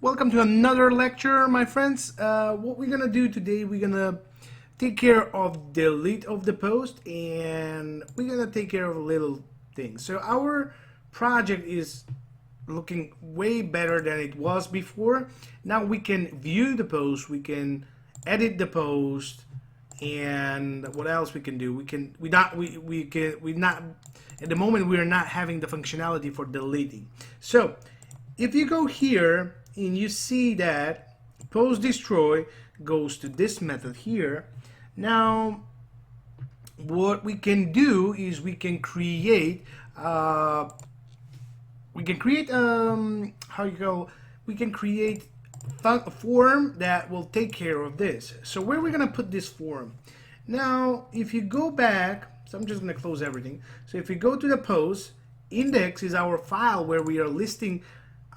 Welcome to another lecture, my friends. What we're gonna do today, we're gonna take care of delete of the post, and we're gonna take care of little things. So our project is looking way better than it was before. Now we can view the post, we can edit the post, and what else we can do? We not at the moment we are not having the functionality for deleting. So if you go here and you see that post destroy goes to this method here. Now what we can do is we can create how you go, we can create a form that will take care of this. So where are we gonna put this form? Now if you go back, so I'm just gonna close everything. So if you go to the post, index is our file where we are listing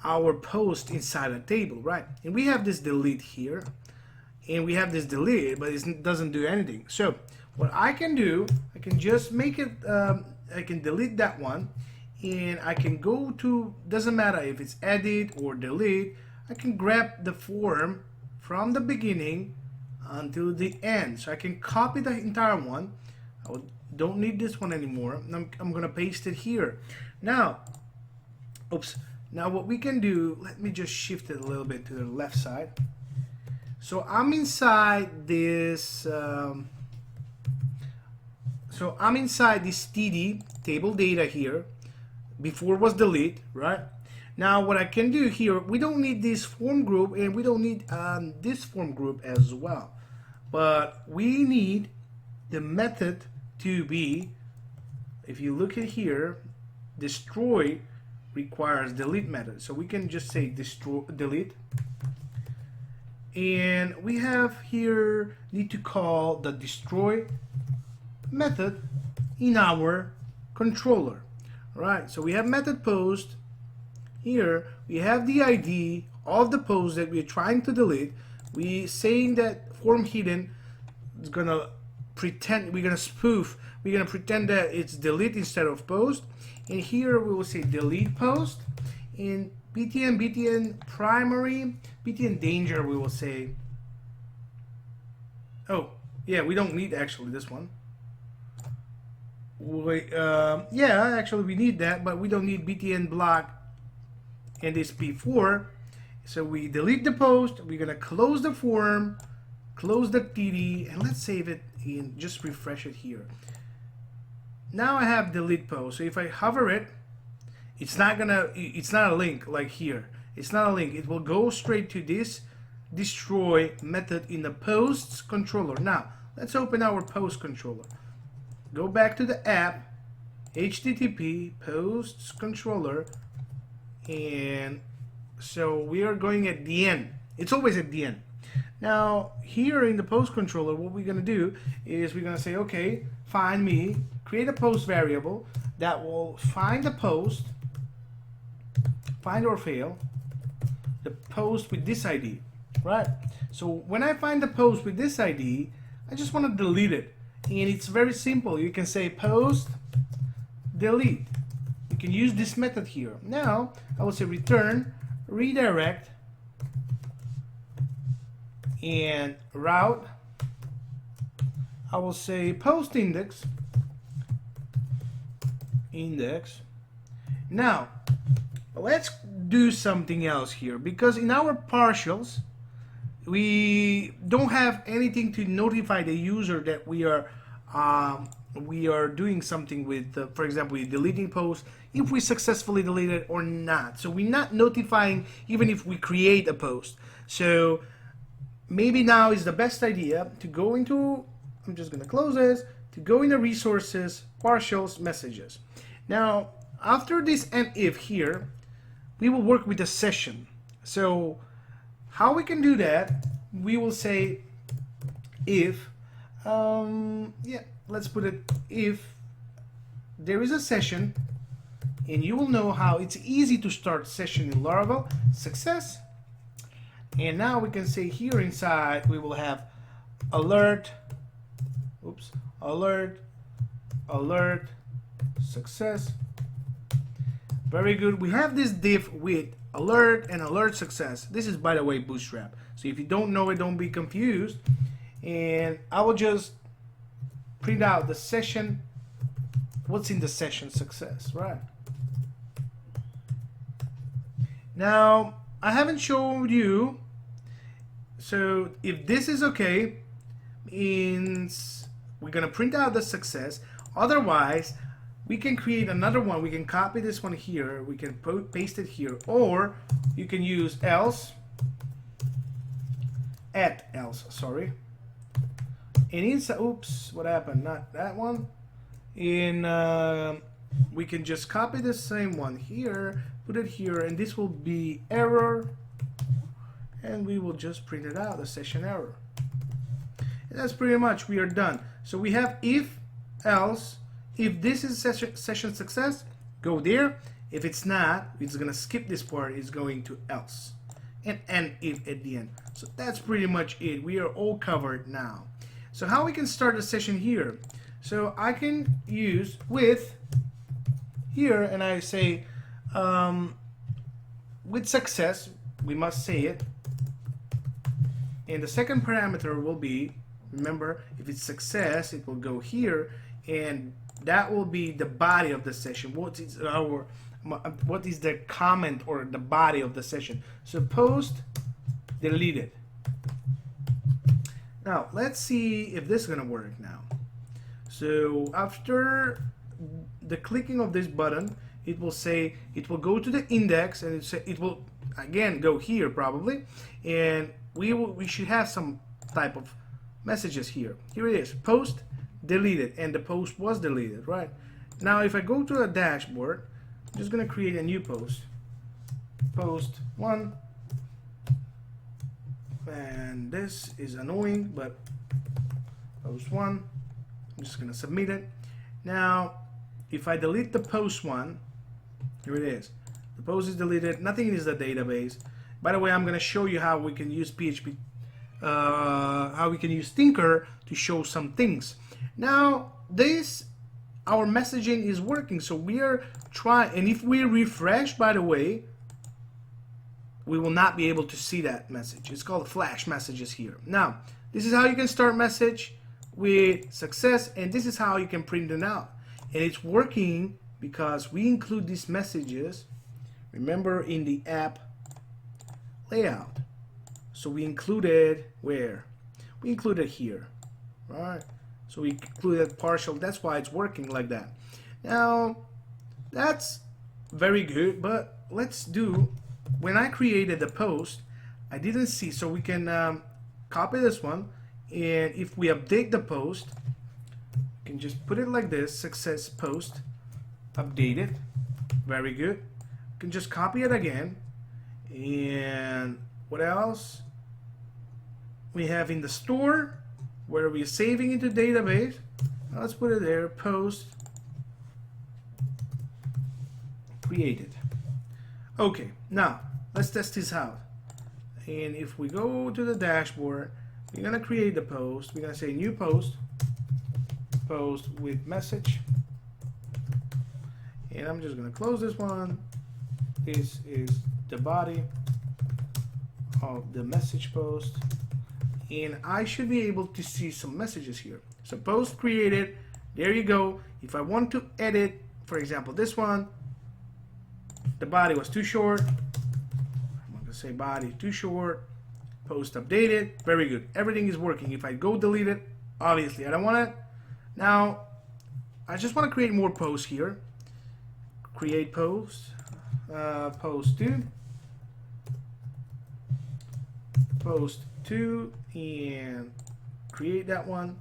our post inside a table, right? And we have this delete here, and we have this delete, but it doesn't do anything. So what I can do, I can just make it, I can delete that one, and I can go to, doesn't matter if it's edit or delete, I can grab the form from the beginning until the end. So I can copy the entire one. I don't need this one anymore. I'm gonna paste it here. Now, oops. Now what we can do, let me just shift it a little bit to the left side. So I'm inside this, TD table data here. Before was delete, right? Now what I can do here, we don't need this form group, and we don't need this form group as well. But we need the method to be, if you look at here, destroy requires delete method. So we can just say delete, and we have here need to call the destroy method in our controller. All right, so we have method post here, we have the ID of the post that we're trying to delete. We saying that form hidden is gonna pretend, we're gonna spoof, we're gonna pretend that it's delete instead of post. And here we will say delete post. In btn primary, btn danger, we will say, oh yeah, we don't need actually this one. Yeah, actually we need that, but we don't need btn block and this p4. So we delete the post, we're gonna close the form, close the TD, and let's save it and just refresh it here. Now I have delete post. So if I hover it, it's not a link like here. It's not a link. It will go straight to this destroy method in the posts controller. Now let's open our post controller. Go back to the app, HTTP posts controller, and so we are going at the end. It's always at the end. Now here in the post controller, what we're gonna do is we're gonna say, okay, find me, create a post variable that will find the post, find or fail, the post with this ID, right? So when I find the post with this ID, I just want to delete it, and it's very simple. You can say post delete. You can use this method here. Now I will say return redirect and route. I will say post index. Now let's do something else here, because in our partials we don't have anything to notify the user that we are doing something with, for example, we're deleting posts, if we successfully delete it or not. So we're not notifying even if we create a post. So maybe now is the best idea to go into, I'm just gonna close this, to go into resources, partials, messages. Now after this and if here, we will work with a session. So how we can do that, we will say if, yeah, let's put it, if there is a session, and you will know how it's easy to start session in Laravel, success. And now we can say here inside, we will have alert, oops, alert, success. Very good. We have this div with alert and alert success. This is, by the way, Bootstrap. So if you don't know it, don't be confused. And I will just print out the session, what's in the session success, right? Now, I haven't showed you, so if this is okay, means we're gonna print out the success. Otherwise, we can create another one. We can copy this one here, we can paste it here, or you can use else, sorry. And inside, oops, what happened? Not that one. We can just copy the same one here, put it here, and this will be error, and we will just print it out, the session error. And that's pretty much, we are done. So we have if, else. If this is session success, go there. If it's not, it's gonna skip this part, it's going to else. And if at the end. So that's pretty much it. We are all covered now. So how we can start a session here? So I can use with here, and I say with success, we must say it. And the second parameter will be, remember, if it's success, it will go here, and that will be the body of the session. What is the comment or the body of the session? So post deleted. Now let's see if this is gonna work now. So after the clicking of this button, it will say, it will go to the index, and it will again go here probably, and we should have some type of messages here. Here it is, post deleted, and the post was deleted, right? Now if I go to a dashboard, I'm just gonna create a new post, post 1, and this is annoying, but post 1, I'm just gonna submit it. Now if I delete the post 1, here it is, the post is deleted, nothing is the database. By the way, I'm gonna show you how we can use PHP, how we can use Tinker to show some things. Now this, our messaging is working, so we are trying, and if we refresh, by the way, we will not be able to see that message. It's called flash messages here. Now this is how you can start message with success, and this is how you can print them out. And it's working because we include these messages, remember, in the app layout. So we included where? We included here, right? So we included partial, that's why it's working like that. Now that's very good, but let's do, when I created the post, I didn't see, so we can copy this one, and if we update the post, we can just put it like this, success post updated. Very good. You can just copy it again, and what else we have in the store where we're saving into database. Let's put it there, post created. Okay, now let's test this out. And if we go to the dashboard, we're gonna create the post. We're gonna say new post, post with message, and I'm just gonna close this one. This is the body of the message post, and I should be able to see some messages here. So post created, there you go. If I want to edit, for example, this one, the body was too short, I'm gonna say body too short, post updated, very good. Everything is working. If I go delete it, obviously I don't want it. Now I just want to create more posts here. Create post, post 2, post 2, and create that one.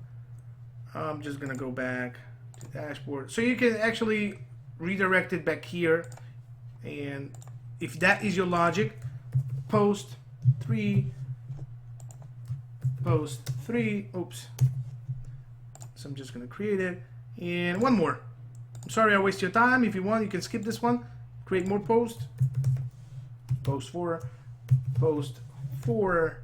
I'm just gonna go back to dashboard, so you can actually redirect it back here. And if that is your logic, post 3, post 3, oops, so I'm just gonna create it, and one more. I'm sorry I waste your time. If you want, you can skip this one. Create more posts, post 4, post 4,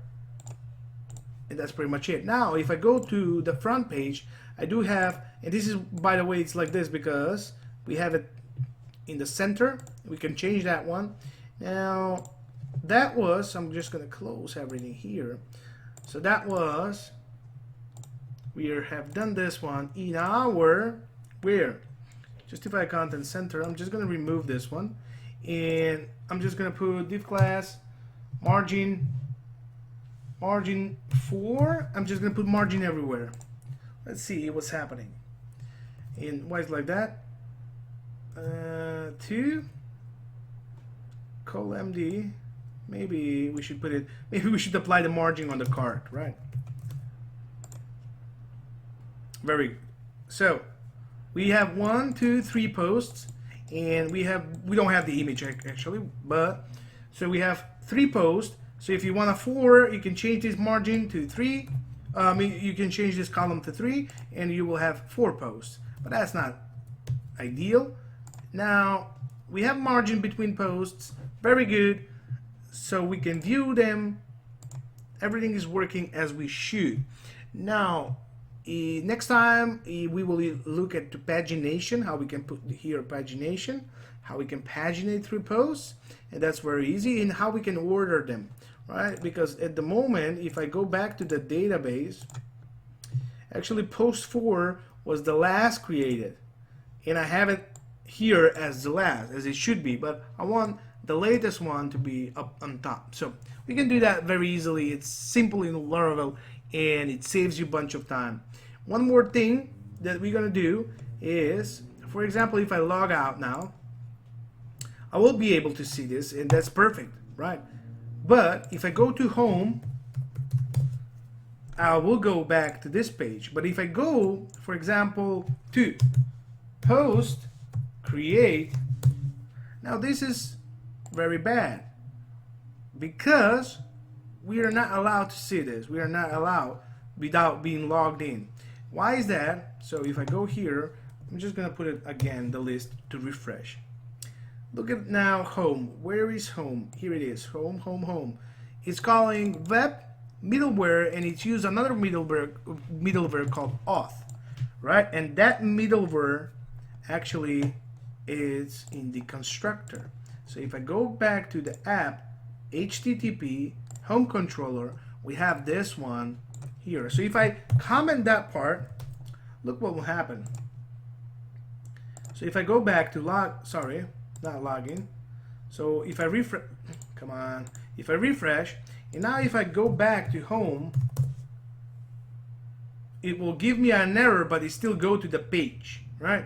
and that's pretty much it. Now if I go to the front page, I do have, and this is, by the way, it's like this because we have it in the center. We can change that one. Now that was, I'm just gonna close everything here. So that was, we have done this one in our, where? Justify content center. I'm just gonna remove this one, and I'm just gonna put div class margin 4. I'm just gonna put margin everywhere. Let's see what's happening. And why is it like that? 2 col md. Maybe we should put it, maybe we should apply the margin on the cart, right? Very good. So we have 1, 2, 3 posts, and we don't have the image actually, but so we have 3 posts. So if you want a 4, you can change this margin to 3. You can change this column to 3, and you will have 4 posts. But that's not ideal. Now we have margin between posts. Very good. So we can view them. Everything is working as we should. Now, next time we will look at the pagination, how we can put here pagination, how we can paginate through posts, and that's very easy, and how we can order them, right? Because at the moment, if I go back to the database, actually post 4 was the last created, and I have it here as the last, as it should be, but I want the latest one to be up on top. So we can do that very easily. It's simple in Laravel, and it saves you a bunch of time. One more thing that we're gonna do is, for example, if I log out now, I will be able to see this, and that's perfect, right? But if I go to home, I will go back to this page. But if I go, for example, to post, create, now this is very bad because we are not allowed to see this. We are not allowed without being logged in. Why is that? So if I go here, I'm just gonna put it again, the list, to refresh. Look at now home. Where is home? Here it is. Home, home, home. It's calling web middleware, and it's used another middleware called auth, right? And that middleware actually is in the constructor. So if I go back to the app, HTTP, home controller, we have this one here. So if I comment that part, look what will happen. So if I go back to not login. So if I refresh, come on, if I refresh, and now if I go back to home, it will give me an error, but it still go to the page, right?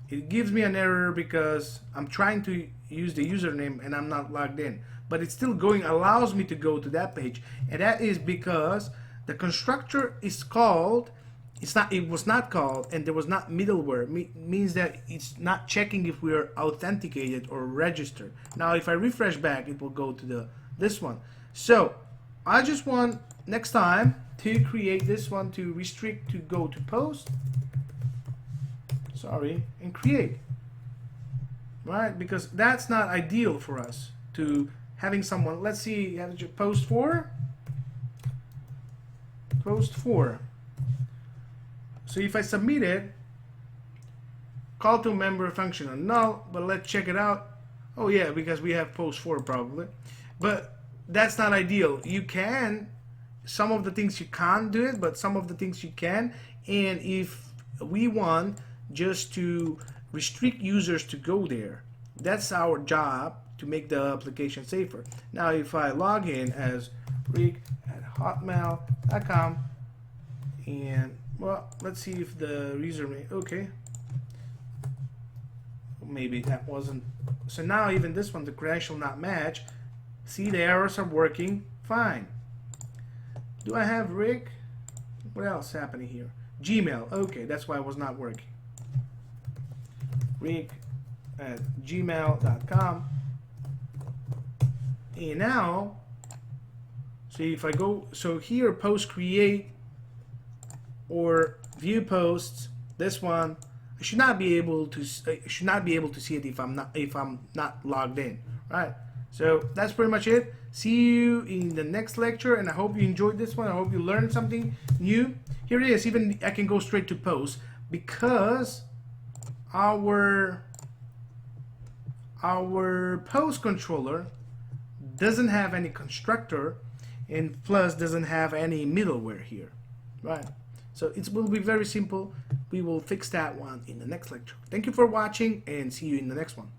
It gives me an error because I'm trying to use the username and I'm not logged in, but it's still going, allows me to go to that page, and that is because the constructor is called, it was not called, and there was not middleware. Means that it's not checking if we are authenticated or registered. Now if I refresh back, it will go to this one. So I just want next time to create this one to restrict to go to post, and create, right? Because that's not ideal for us to having someone, let's see, post 4. So if I submit it, call to member function on null, but let's check it out. Oh yeah, because we have post 4 probably, but that's not ideal. You can, some of the things you can't do it, but some of the things you can. And if we want just to restrict users to go there, that's our job to make the application safer. Now if I log in as rick@hotmail.com, and well, let's see if the username, okay, maybe that wasn't, so now even this one, the credential not match. See, the errors are working fine. Do I have Rick? What else happening here? Gmail, okay, that's why it was not working. rick@gmail.com, and now, so if I go, so here post create or view posts, this one, I should not be able to see it if I'm not logged in, right? So that's pretty much it. See you in the next lecture, and I hope you enjoyed this one. I hope you learned something new. Here it is. Even I can go straight to post because our our post controller doesn't have any constructor, and plus doesn't have any middleware here, right? So it will be very simple. We will fix that one in the next lecture. Thank you for watching, and see you in the next one.